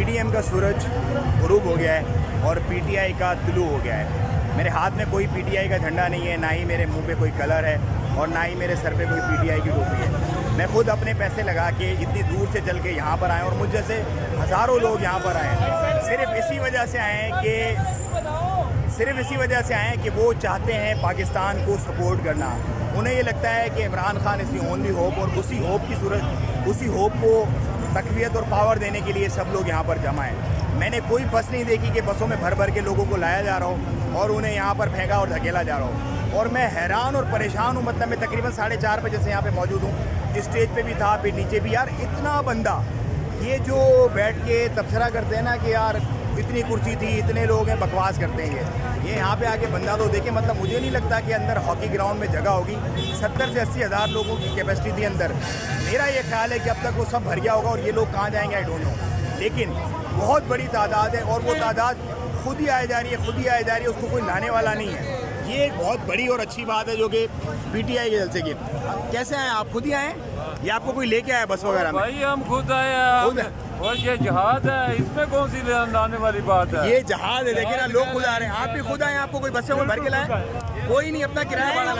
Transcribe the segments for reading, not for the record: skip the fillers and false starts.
PDM का सूरज गुरूब हो गया है और पीटीआई का तुलू हो गया है। मेरे हाथ में कोई पीटीआई का झंडा नहीं है, ना ही मेरे मुंह पे कोई कलर है और ना ही मेरे सर पे कोई पीटीआई की टोपी है। मैं खुद अपने पैसे लगा के इतनी दूर से चल के यहाँ पर आए और मुझ जैसे हज़ारों लोग यहाँ पर आए हैं। सिर्फ इसी वजह से आए हैं कि वो चाहते हैं पाकिस्तान को सपोर्ट करना। उन्हें ये लगता है कि Imran Khan is the only hope और उसी होप को तक़वियत और पावर देने के लिए सब लोग यहाँ पर जमा हैं। मैंने कोई बस नहीं देखी कि बसों में भर भर के लोगों को लाया जा रहा हो और उन्हें यहाँ पर फेंका और धकेला जा रहा हो। और मैं हैरान और परेशान हूँ। मतलब मैं तकरीबन 4:30 बजे से यहाँ पे मौजूद हूँ। स्टेज पे भी था, फिर नीचे भी। यार इतना बंदा, ये जो बैठ के तबसरा करते हैं ना कि यार इतनी कुर्सी थी, इतने लोग हैं, बकवास करते हैं ये यहाँ पे आके बंदा तो देखे। मतलब मुझे नहीं लगता कि अंदर हॉकी ग्राउंड में जगह होगी। 70 से 80 हज़ार लोगों की कैपेसिटी थी अंदर। मेरा ये ख्याल है कि अब तक वो सब भर गया होगा और ये लोग कहाँ जाएंगे आई डोंट नो। लेकिन बहुत बड़ी तादाद है और वो तादाद खुद ही आई जा रही है, उसको कोई लाने वाला नहीं है। ये एक बहुत बड़ी और अच्छी बात है जो कि पीटीआई के जलसे की। कैसे आए आप? खुद ही आए या आपको कोई लेके आया बस वगैरह में? भाई हम खुद आए हैं। और ये जहाज है, इसमें कौन सी लाने वाली बात है? ये जहाज है, देखिए ना, लोग खुद आ रहे हैं। आप भी खुद आए? आपको कोई बस से भर के लाए? कोई नहीं, अपना किराया बढ़ा।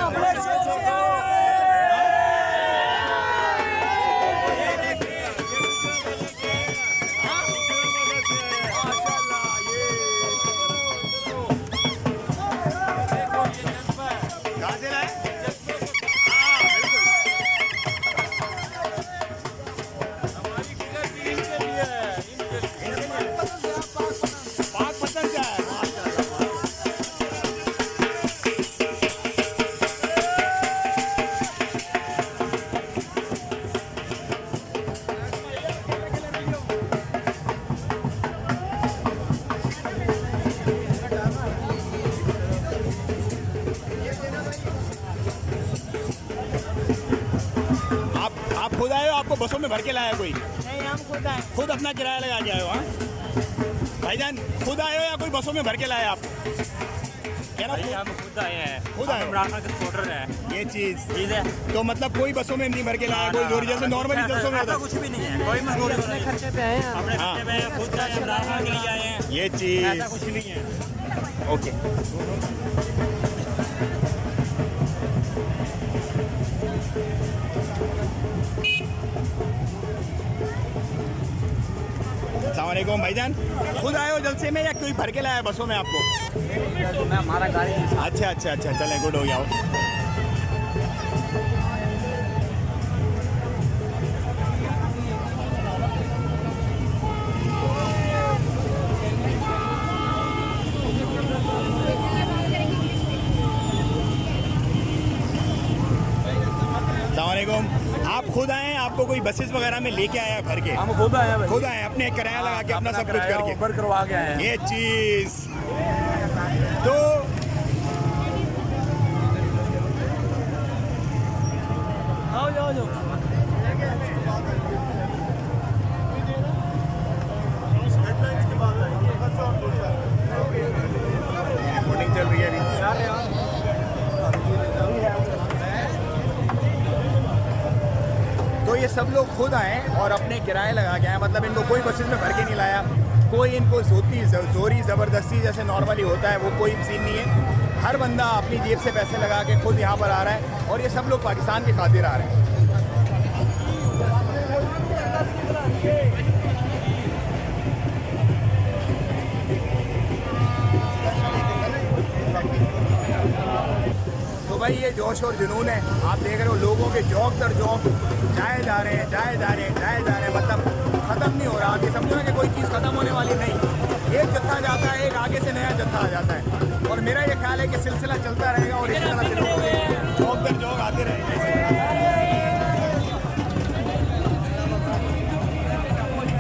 खुद आए हो? आपको बसों में भर के लाया कोई? नहीं, हम खुद आए। खुद अपना किराया लगा के आए हो? हाँ भाईजान, खुद आए हो या कोई बसों में भर के लाया आप? क्या ना, हम खुद आए हैं। खुद आए? इमरान खान के सपोर्टर है ये चीज़ है। तो मतलब कोई बसों में नहीं भर के लाया? कोई जोरी जैसे नॉर्मली जलसों में होता? कुछ भी नहीं है, कोई मजबूरी अपने खर्चे पे आए हैं। अपने खर्चे पे खुद आए, इमरान खान के लिए आए हैं। ये चीज़ ऐसा कुछ नहीं है। ओके। अस्सलामुअलैकुम भाईजान, खुद आए हो जलसे में या कोई भर के लाया बसों में आपको? मैं हमारा गाड़ी। अच्छा, चलें, गुड हो गया हो। अस्सलामुअलैकुम, आप खुद आए हैं? आपको कोई बसेस वगैरह में लेके आया भर के? हम खुद आए हैं। खुद आए, अपने किराया लगा के अपना सब कुछ करके ऊपर करवा के आए हैं। ये चीज़ तो आओ। रिपोर्टिंग चल रही है अभी। तो ये सब लोग खुद आए और अपने किराए लगा के आए। मतलब इनको कोई बसेस में भर के नहीं लाया, कोई इनको जोरी ज़बरदस्ती जैसे नॉर्मली होता है वो कोई सीन नहीं है। हर बंदा अपनी जेब से पैसे लगा के खुद यहाँ पर आ रहा है और ये सब लोग पाकिस्तान के खातिर आ रहे हैं। तो भाई ये जोश और जुनून है, आप देख रहे हो लोगों के जौक दर जौक जाए जा रहे हैं। मतलब ख़त्म नहीं हो रहा। आप ये समझो ना कि कोई चीज़ ख़त्म होने वाली नहीं। एक जत्था जाता है, एक आगे से नया जत्था आ जाता है और मेरा ये ख्याल है कि सिलसिला चलता रहेगा और इसी तरह से